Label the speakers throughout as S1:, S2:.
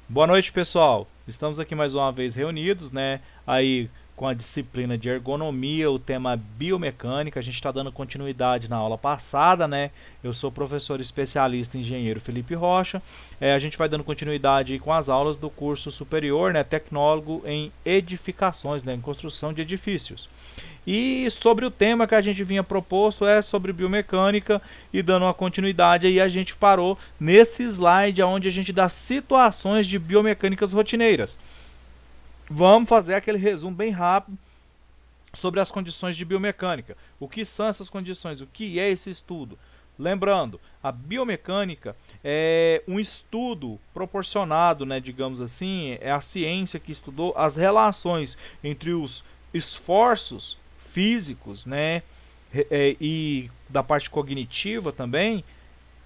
S1: Boa noite, pessoal. Estamos aqui mais uma vez reunidos, né? Aí com a disciplina de ergonomia, o tema biomecânica. A gente está dando continuidade na aula passada, né? Eu sou professor especialista engenheiro Felipe Rocha. A gente vai dando continuidade aí com as aulas do curso superior, né? Tecnólogo em edificações, né? Em construção de edifícios. E sobre o tema que a gente vinha proposto é sobre biomecânica e dando uma continuidade aí a gente parou nesse slide onde a gente dá situações de biomecânicas rotineiras. Vamos fazer aquele resumo bem rápido sobre as condições de biomecânica. O que são essas condições? O que é esse estudo? Lembrando, a biomecânica é um estudo proporcionado, né, digamos assim, é a ciência que estudou as relações entre os esforços físicos, né, e da parte cognitiva também,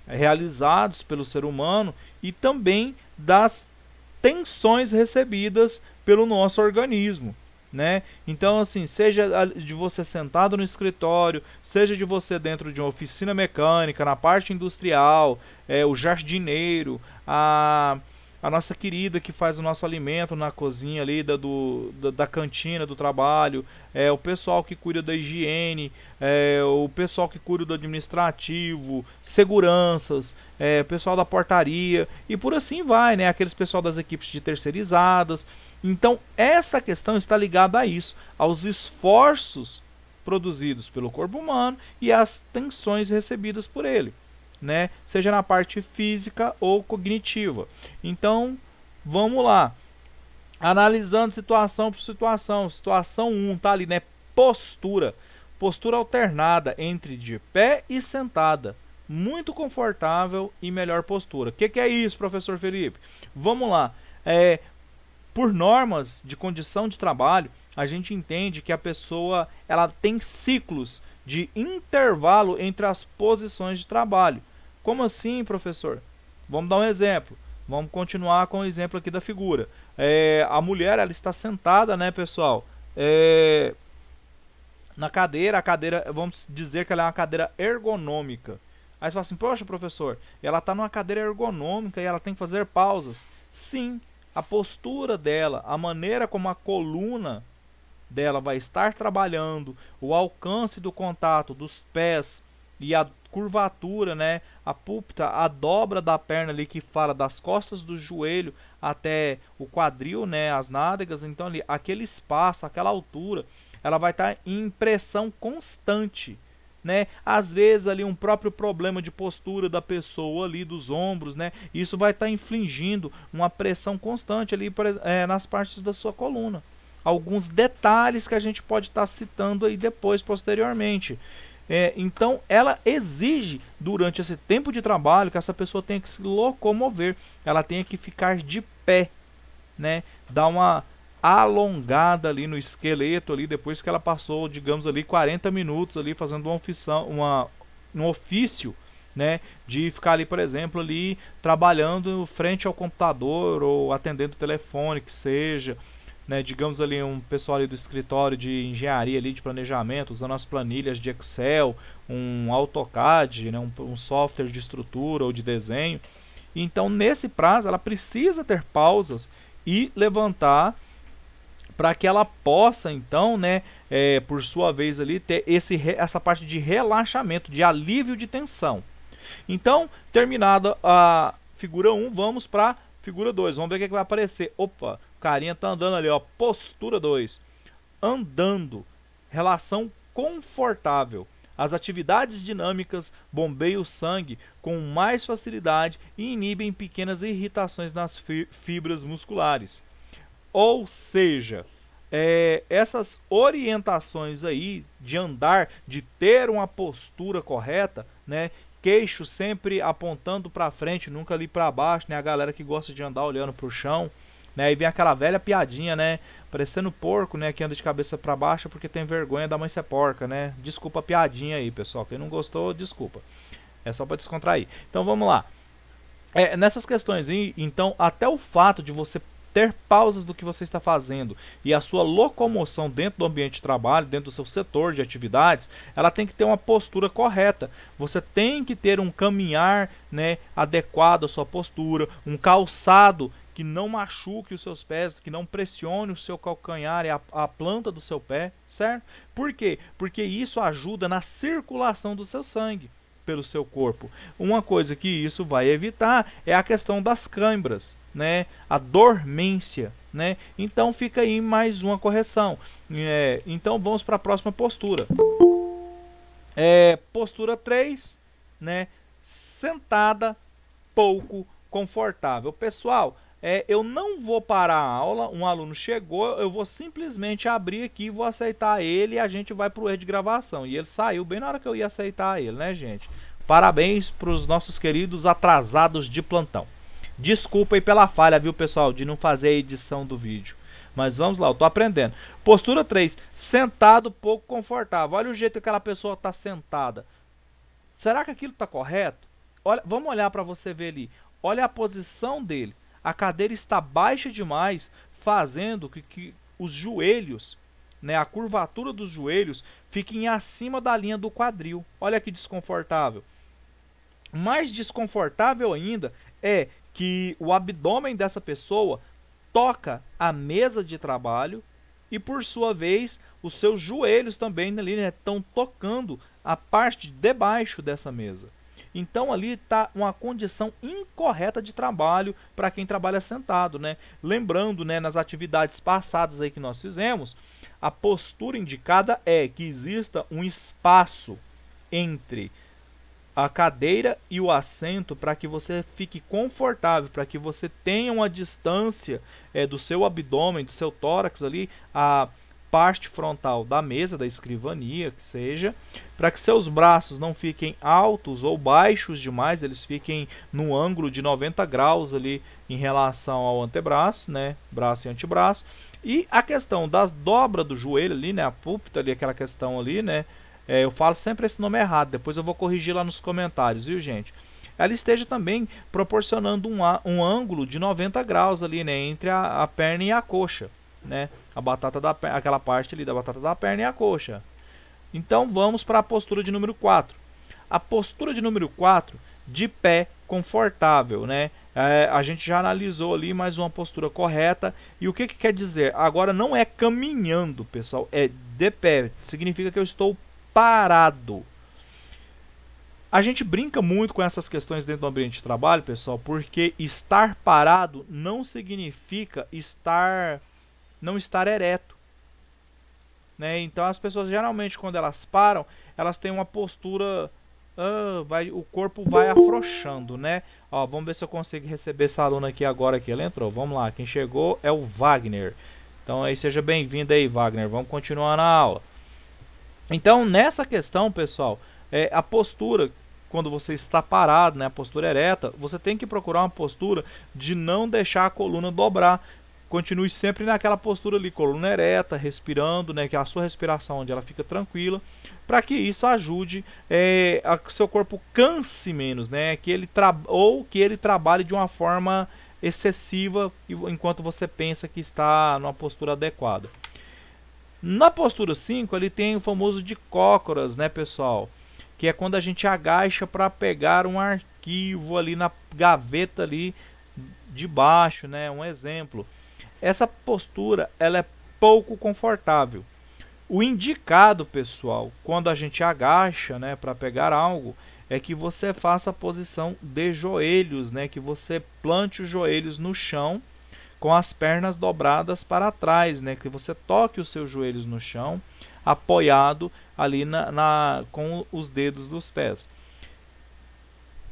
S1: realizados pelo ser humano e também das tensões recebidas pelo nosso organismo, né? Então, assim, seja de você sentado no escritório, seja de você dentro de uma oficina mecânica, na parte industrial, o jardineiro, a nossa querida que faz o nosso alimento na cozinha ali da cantina do trabalho, o pessoal que cuida da higiene, o pessoal que cuida do administrativo, seguranças, pessoal da portaria e por assim vai, né? Aqueles pessoal das equipes de terceirizadas. Então, essa questão está ligada a isso, aos esforços produzidos pelo corpo humano e às tensões recebidas por ele, né? Seja na parte física ou cognitiva. Então, vamos lá. Analisando situação por situação. Situação 1 tá ali, né? Postura. Postura alternada entre de pé e sentada. Muito confortável e melhor postura. O que é isso, professor Felipe? Vamos lá. Por normas de condição de trabalho, a gente entende que a pessoa ela tem ciclos de intervalo entre as posições de trabalho. Como assim, professor? Vamos dar um exemplo. Vamos continuar com o exemplo aqui da figura. A mulher ela está sentada, né, pessoal? Na cadeira, a cadeira, vamos dizer que ela é uma cadeira ergonômica. Aí você fala assim, poxa, professor, ela está numa cadeira ergonômica e ela tem que fazer pausas. Sim, a postura dela, a maneira como a coluna dela vai estar trabalhando, o alcance do contato dos pés e a curvatura, né, a púlpita, a dobra da perna ali que fala das costas do joelho até o quadril, né, as nádegas, então ali aquele espaço, aquela altura, ela vai estar em pressão constante, né? Às vezes ali um próprio problema de postura da pessoa ali dos ombros, né? Isso vai estar infligindo uma pressão constante ali nas partes da sua coluna. Alguns detalhes que a gente pode estar citando aí depois, posteriormente. Então, ela exige, durante esse tempo de trabalho, que essa pessoa tenha que se locomover, ela tenha que ficar de pé, né? Dar uma alongada ali no esqueleto ali depois que ela passou, digamos ali 40 minutos ali fazendo um ofício, né, de ficar ali, por exemplo, ali trabalhando frente ao computador ou atendendo o telefone, que seja, né, digamos ali um pessoal ali do escritório de engenharia ali de planejamento, usando as planilhas de Excel, um AutoCAD, né, um software de estrutura ou de desenho. Então, nesse prazo, ela precisa ter pausas e levantar para que ela possa, então, né, por sua vez ali, ter essa parte de relaxamento, de alívio de tensão. Então, terminada a figura 1, vamos para figura 2. Vamos ver o que, vai aparecer. Opa, o carinha tá andando ali, ó, postura 2. Andando, relação confortável. As atividades dinâmicas bombeiam o sangue com mais facilidade e inibem pequenas irritações nas fibras musculares. Ou seja, essas orientações aí de andar, de ter uma postura correta, né? Queixo sempre apontando para frente, nunca ali para baixo, né? A galera que gosta de andar olhando pro chão, né? E vem aquela velha piadinha, né? Parecendo porco, né? Que anda de cabeça para baixo porque tem vergonha da mãe ser porca, né? Desculpa a piadinha aí, pessoal. Quem não gostou, desculpa. É só para descontrair. Então vamos lá. Nessas questões, então, até o fato de você ter pausas do que você está fazendo e a sua locomoção dentro do ambiente de trabalho, dentro do seu setor de atividades, ela tem que ter uma postura correta. Você tem que ter um caminhar, né, adequado à sua postura, um calçado que não machuque os seus pés, que não pressione o seu calcanhar e a planta do seu pé, certo? Por quê? Porque isso ajuda na circulação do seu sangue pelo seu corpo. Uma coisa que isso vai evitar é a questão das câimbras, né? A dormência, né? Então fica aí mais uma correção. Então vamos para a próxima postura. Postura 3, né? Sentada pouco confortável. Pessoal, eu não vou parar a aula, um aluno chegou, eu vou simplesmente abrir aqui, vou aceitar ele e a gente vai para o erro de gravação. E ele saiu bem na hora que eu ia aceitar ele, né, gente? Parabéns para os nossos queridos atrasados de plantão. Desculpa aí pela falha, viu, pessoal, de não fazer a edição do vídeo. Mas vamos lá, eu tô aprendendo. Postura 3, sentado pouco confortável. Olha o jeito que aquela pessoa está sentada. Será que aquilo está correto? Olha, vamos olhar para você ver ali. Olha a posição dele. A cadeira está baixa demais, fazendo que os joelhos, né, a curvatura dos joelhos, fiquem acima da linha do quadril. Olha que desconfortável. Mais desconfortável ainda é que o abdômen dessa pessoa toca a mesa de trabalho e, por sua vez, os seus joelhos também ali estão tocando a parte de baixo dessa mesa. Então ali está uma condição incorreta de trabalho para quem trabalha sentado, né? Lembrando, né, nas atividades passadas aí que nós fizemos, a postura indicada é que exista um espaço entre a cadeira e o assento para que você fique confortável, para que você tenha uma distância do seu abdômen, do seu tórax ali, a parte frontal da mesa, da escrivania, que seja, para que seus braços não fiquem altos ou baixos demais, eles fiquem no ângulo de 90 graus ali em relação ao antebraço, né, braço e antebraço. E a questão das dobras do joelho ali, né, a púlpita ali, aquela questão ali, né, eu falo sempre esse nome errado, depois eu vou corrigir lá nos comentários, viu, gente? Ela esteja também proporcionando um ângulo de 90 graus ali, né, entre a perna e a coxa, né? Aquela parte ali da batata da perna e a coxa. Então vamos para a postura de número 4. A postura de número 4, de pé confortável, né? A gente já analisou ali mais uma postura correta. E o que quer dizer? Agora não é caminhando, pessoal, é de pé. Significa que eu estou parado. A gente brinca muito com essas questões dentro do ambiente de trabalho, pessoal, porque estar parado não significa não estar ereto, né? Então as pessoas geralmente quando elas param, elas têm uma postura, o corpo vai afrouxando, né? Ó, vamos ver se eu consigo receber essa aluna aqui agora que ela entrou. Vamos lá, quem chegou é o Wagner. Então aí seja bem-vindo aí, Wagner. Vamos continuar na aula. Então nessa questão, pessoal, a postura quando você está parado, né, a postura ereta, você tem que procurar uma postura de não deixar a coluna dobrar. Continue sempre naquela postura ali, coluna ereta, respirando, né, que é a sua respiração onde ela fica tranquila, para que isso ajude a que seu corpo canse menos, né, que ele trabalhe de uma forma excessiva enquanto você pensa que está numa postura adequada. Na postura 5, ele tem o famoso de cócoras, né, pessoal? Que é quando a gente agacha para pegar um arquivo ali na gaveta ali de baixo, né? Um exemplo. Essa postura, ela é pouco confortável. O indicado, pessoal, quando a gente agacha, né, para pegar algo, é que você faça a posição de joelhos, né? Que você plante os joelhos no chão com as pernas dobradas para trás, né? Que você toque os seus joelhos no chão, apoiado ali com os dedos dos pés.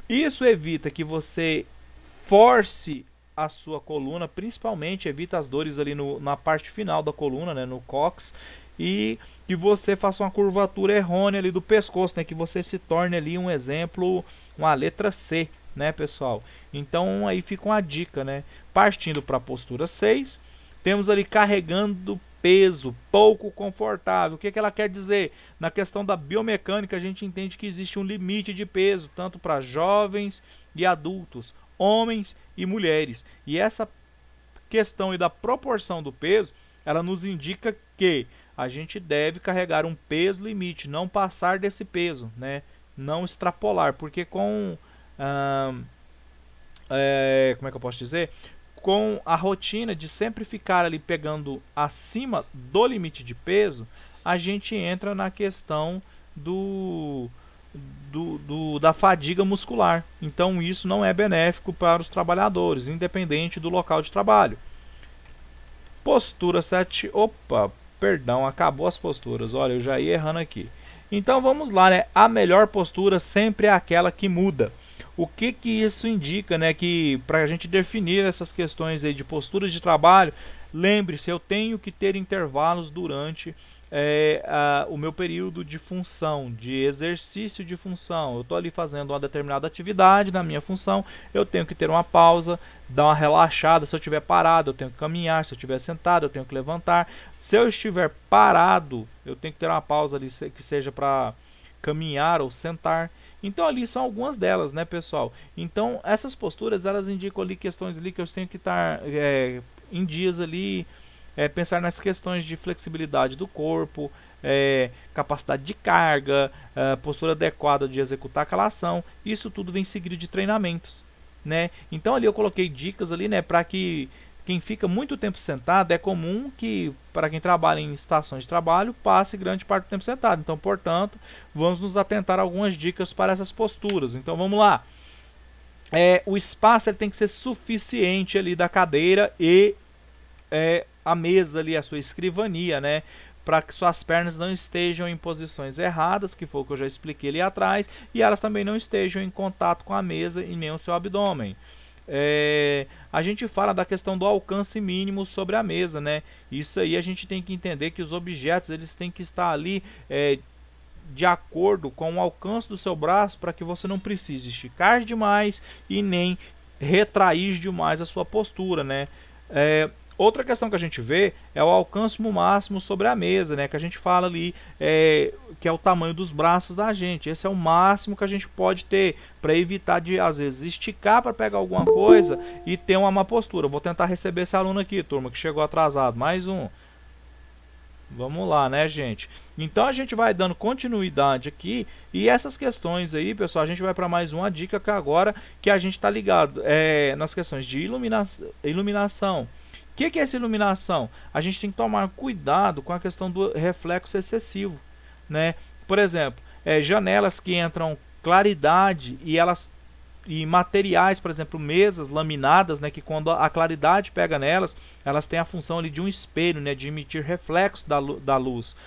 S1: Isso evita que você force a sua coluna, principalmente evita as dores ali na parte final da coluna, né, no cóccix, e que você faça uma curvatura errônea ali do pescoço, né, que você se torne ali um exemplo, uma letra C, né, pessoal? Então aí fica uma dica, né? Partindo para a postura 6, temos ali carregando peso, pouco confortável. O que ela quer dizer? Na questão da biomecânica, a gente entende que existe um limite de peso, tanto para jovens e adultos, homens e mulheres. E essa questão da proporção do peso, ela nos indica que a gente deve carregar um peso limite, não passar desse peso, né? Não extrapolar, porque como é que eu posso dizer? com a rotina de sempre ficar ali pegando acima do limite de peso, a gente entra na questão da fadiga muscular. Então isso não é benéfico para os trabalhadores, independente do local de trabalho. Postura 7. Opa, perdão, acabou as posturas. Olha, eu já ia errando aqui. Então vamos lá, né? A melhor postura sempre é aquela que muda. O que isso indica, né? Que para a gente definir essas questões aí de posturas de trabalho, lembre-se, eu tenho que ter intervalos durante o meu período de função, de exercício de função. Eu estou ali fazendo uma determinada atividade na minha função, eu tenho que ter uma pausa, dar uma relaxada. Se eu estiver parado, eu tenho que caminhar. Se eu estiver sentado, eu tenho que levantar. Se eu estiver parado, eu tenho que ter uma pausa ali que seja para caminhar ou sentar. Então ali são algumas delas, né, pessoal? Então essas posturas, elas indicam ali questões ali que eu tenho que estar em dias ali, pensar nas questões de flexibilidade do corpo, capacidade de carga, postura adequada de executar aquela ação. Isso tudo vem seguido de treinamentos, né? Então ali eu coloquei dicas ali, né, para que quem fica muito tempo sentado, é comum que, para quem trabalha em estações de trabalho, passe grande parte do tempo sentado. Então, portanto, vamos nos atentar a algumas dicas para essas posturas. Então, vamos lá. O espaço ele tem que ser suficiente ali da cadeira e a mesa ali, a sua escrivania, né? Para que suas pernas não estejam em posições erradas, que foi o que eu já expliquei ali atrás, e elas também não estejam em contato com a mesa e nem o seu abdômen. A gente fala da questão do alcance mínimo sobre a mesa, né? Isso aí a gente tem que entender que os objetos eles têm que estar ali de acordo com o alcance do seu braço, para que você não precise esticar demais e nem retrair demais a sua postura, né? Outra questão que a gente vê é o alcance máximo sobre a mesa, né? Que a gente fala ali, que é o tamanho dos braços da gente. Esse é o máximo que a gente pode ter, para evitar de, às vezes, esticar para pegar alguma coisa e ter uma má postura. Vou tentar receber esse aluno aqui, turma, que chegou atrasado. Mais um. Vamos lá, né, gente? Então a gente vai dando continuidade aqui, e essas questões aí, pessoal, a gente vai para mais uma dica que agora que a gente está ligado nas questões de iluminação. O que é essa iluminação? A gente tem que tomar cuidado com a questão do reflexo excessivo, né? Por exemplo, janelas que entram claridade e materiais, por exemplo, mesas laminadas, né, que quando a claridade pega nelas, elas têm a função ali de um espelho, né, de emitir reflexo da luz,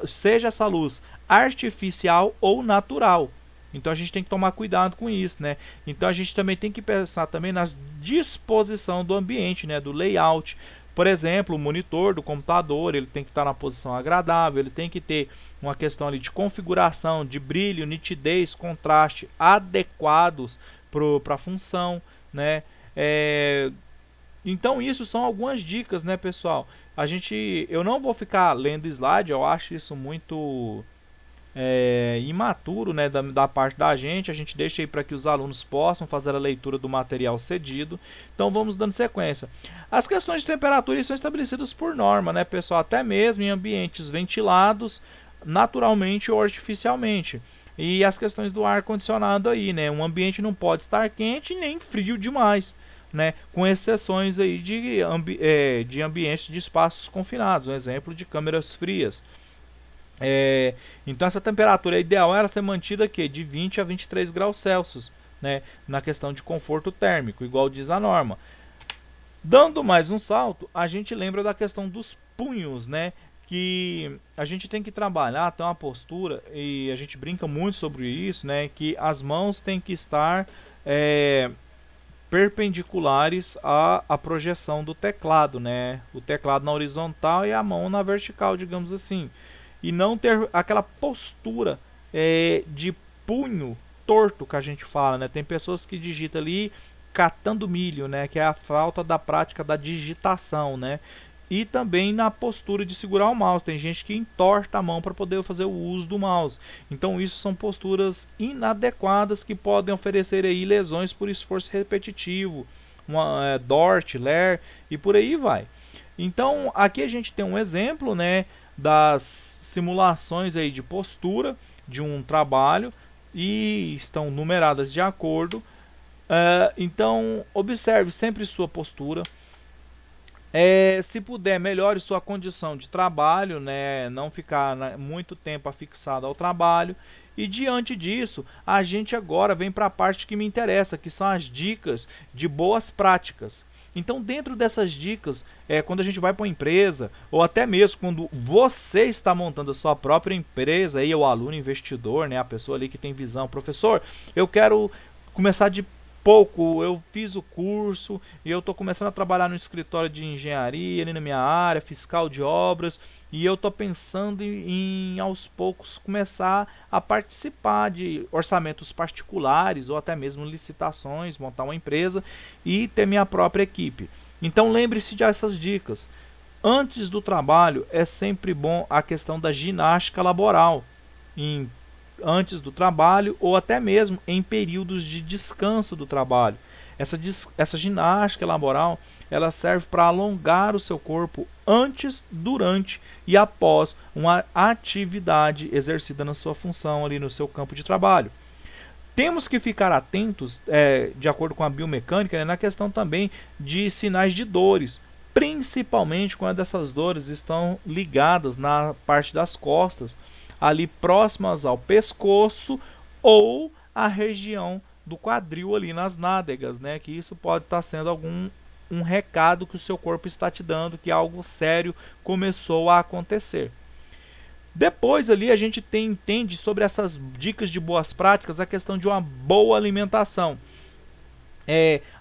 S1: seja essa luz artificial ou natural. Então a gente tem que tomar cuidado com isso, né? Então a gente também tem que pensar também nas disposição do ambiente, né? Do layout. Por exemplo, o monitor do computador, ele tem que estar na posição agradável, ele tem que ter uma questão ali de configuração, de brilho, nitidez, contraste adequados para a função, né? Então isso são algumas dicas, né, pessoal? Eu não vou ficar lendo slide, eu acho isso muito imaturo, né, da parte da gente. A gente deixa aí para que os alunos possam fazer a leitura do material cedido. Então vamos dando sequência. As questões de temperatura são estabelecidas por norma, né, pessoal, até mesmo em ambientes ventilados naturalmente ou artificialmente. E as questões do ar condicionado aí, né, um ambiente não pode estar quente nem frio demais, né, com exceções aí de ambientes de espaços confinados, um exemplo de câmeras frias. Então essa temperatura ideal era ser mantida aqui, de 20 a 23 graus Celsius, né, na questão de conforto térmico, igual diz a norma. Dando mais um salto, a gente lembra da questão dos punhos, né, que a gente tem que trabalhar, ter uma postura, e a gente brinca muito sobre isso, né, que as mãos têm que estar perpendiculares à projeção do teclado, né, o teclado na horizontal e a mão na vertical, digamos assim. E não ter aquela postura de punho torto que a gente fala, né? Tem pessoas que digitam ali catando milho, né? Que é a falta da prática da digitação, né? E também na postura de segurar o mouse. Tem gente que entorta a mão para poder fazer o uso do mouse. Então isso são posturas inadequadas que podem oferecer aí lesões por esforço repetitivo, DORT, LER e por aí vai. Então aqui a gente tem um exemplo, né, das simulações aí de postura de um trabalho, e estão numeradas de acordo. Então observe sempre sua postura. Se puder, melhore sua condição de trabalho, né? Não ficar muito tempo afixado ao trabalho. E diante disso, a gente agora vem para a parte que me interessa, que são as dicas de boas práticas. Então, dentro dessas dicas, quando a gente vai para uma empresa, ou até mesmo quando você está montando a sua própria empresa, aí, o aluno investidor, né, a pessoa ali que tem visão, professor, eu quero começar de pouco, eu fiz o curso e eu estou começando a trabalhar no escritório de engenharia, ali na minha área, fiscal de obras, e eu estou pensando em aos poucos começar a participar de orçamentos particulares ou até mesmo licitações, montar uma empresa e ter minha própria equipe. Então lembre-se dessas dicas. Antes do trabalho é sempre bom a questão da ginástica laboral, em antes do trabalho ou até mesmo em períodos de descanso do trabalho. Essa ginástica laboral, ela serve para alongar o seu corpo antes, durante e após uma atividade exercida na sua função ali no seu campo de trabalho. Temos que ficar atentos, de acordo com a biomecânica, né, na questão também de sinais de dores, principalmente quando essas dores estão ligadas na parte das costas, ali próximas ao pescoço ou a região do quadril ali nas nádegas, né? Que isso pode estar sendo um recado que o seu corpo está te dando, que algo sério começou a acontecer. Depois ali a gente entende sobre essas dicas de boas práticas a questão de uma boa alimentação.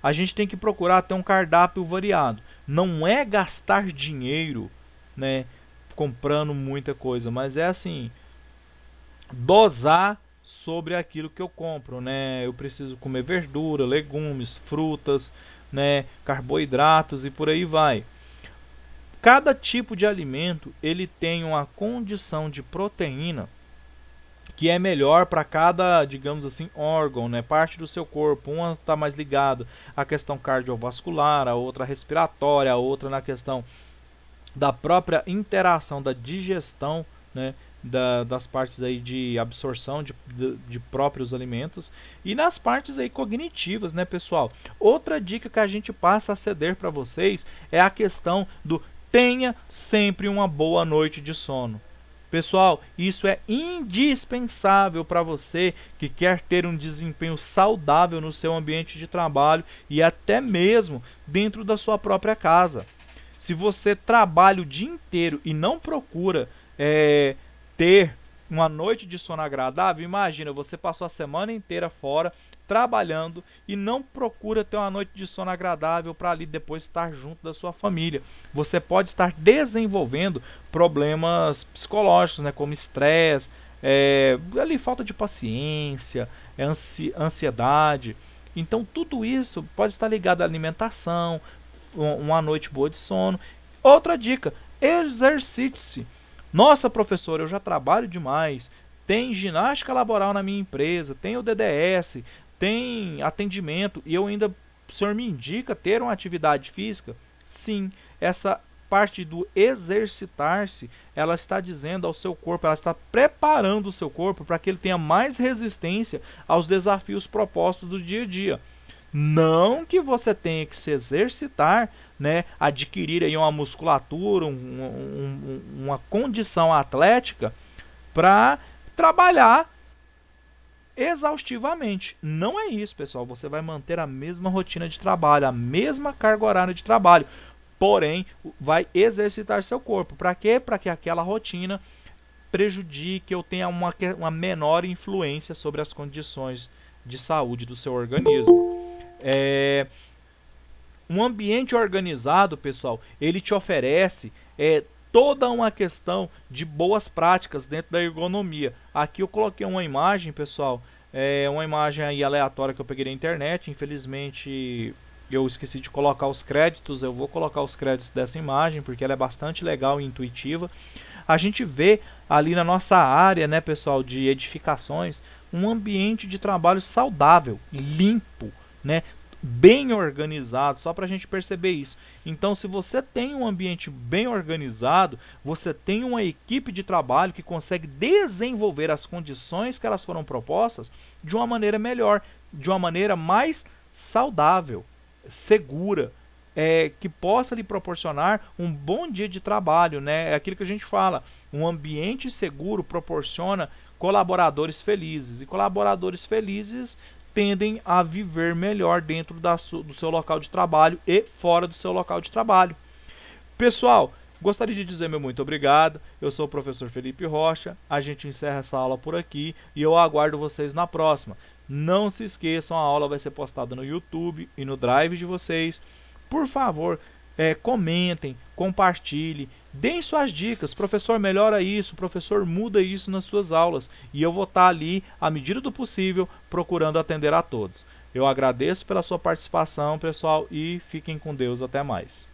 S1: A gente tem que procurar ter um cardápio variado. Não é gastar dinheiro, né, comprando muita coisa, mas é assim, dosar sobre aquilo que eu compro, né? Eu preciso comer verdura, legumes, frutas, né, carboidratos e por aí vai. Cada tipo de alimento ele tem uma condição de proteína que é melhor para cada, digamos assim, órgão, né, parte do seu corpo. Uma está mais ligado à questão cardiovascular, a outra respiratória, a outra na questão da própria interação da digestão, né, das partes aí de absorção de próprios alimentos e nas partes aí cognitivas, né, pessoal? Outra dica que a gente passa a ceder para vocês é a questão do tenha sempre uma boa noite de sono. Pessoal, isso é indispensável para você que quer ter um desempenho saudável no seu ambiente de trabalho e até mesmo dentro da sua própria casa. Se você trabalha o dia inteiro e não procura ter uma noite de sono agradável, imagina, você passou a semana inteira fora trabalhando e não procura ter uma noite de sono agradável para ali depois estar junto da sua família. Você pode estar desenvolvendo problemas psicológicos, né, como estresse, ali falta de paciência, ansiedade. Então tudo isso pode estar ligado à alimentação, uma noite boa de sono. Outra dica, exercite-se. Nossa, professor, eu já trabalho demais. Tem ginástica laboral na minha empresa, tem o DDS, tem atendimento e eu ainda, o senhor me indica ter uma atividade física? Sim, essa parte do exercitar-se, ela está dizendo ao seu corpo, ela está preparando o seu corpo para que ele tenha mais resistência aos desafios propostos do dia a dia. Não que você tenha que se exercitar, né, adquirir aí uma musculatura, uma condição atlética para trabalhar exaustivamente. Não é isso, pessoal. Você vai manter a mesma rotina de trabalho, a mesma carga horária de trabalho, porém vai exercitar seu corpo. Para quê? Para que aquela rotina prejudique ou tenha uma menor influência sobre as condições de saúde do seu organismo. Um ambiente organizado, pessoal, ele te oferece toda uma questão de boas práticas dentro da ergonomia. Aqui eu coloquei uma imagem, pessoal, uma imagem aí aleatória que eu peguei na internet. Infelizmente eu esqueci de colocar os créditos. Eu vou colocar os créditos dessa imagem porque ela é bastante legal e intuitiva. A gente vê ali na nossa área, né, pessoal, de edificações, um ambiente de trabalho saudável, limpo, né, bem organizado, só para a gente perceber isso. Então, se você tem um ambiente bem organizado, você tem uma equipe de trabalho que consegue desenvolver as condições que elas foram propostas de uma maneira melhor, de uma maneira mais saudável, segura. que possa lhe proporcionar um bom dia de trabalho, né? É aquilo que a gente fala, um ambiente seguro proporciona colaboradores felizes, e colaboradores felizes tendem a viver melhor dentro do seu local de trabalho e fora do seu local de trabalho. Pessoal, gostaria de dizer meu muito obrigado. Eu sou o professor Felipe Rocha. A gente encerra essa aula por aqui e eu aguardo vocês na próxima. Não se esqueçam, a aula vai ser postada no YouTube e no Drive de vocês. Por favor, comentem, compartilhem, deem suas dicas. Professor, melhora isso, professor, muda isso nas suas aulas. E eu vou estar ali, à medida do possível, procurando atender a todos. Eu agradeço pela sua participação, pessoal, e fiquem com Deus. Até mais.